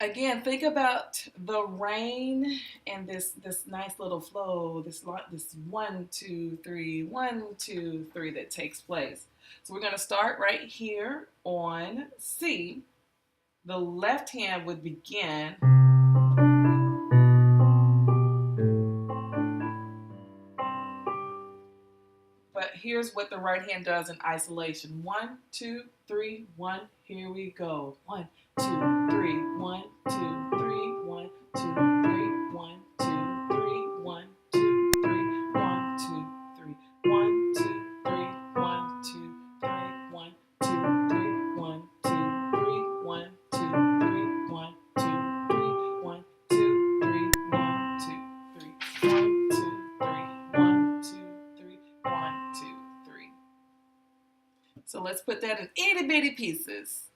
Again, think about the rain and this nice little flow, this 1, 2, 3, 1, 2, 3 that takes place. So we're going to start right here on C. The left hand would begin. But here's what the right hand does in isolation. 1, 2, 3, 1. Here we go. 1, 2, 3, 1, 2, 3, 1, 2, 3, 1, 2, 3, 1, 2, 3, 1, 2, 3, 1, 2, 3, 1, 2, 3, 1, 2, 3, 1, 2, 3, 1, 2, 3, 1, 2, 3, 1, 2, 3, 1, 2, 3, 1, 2, 3, 1, 2, 3. So let's put that in itty bitty pieces.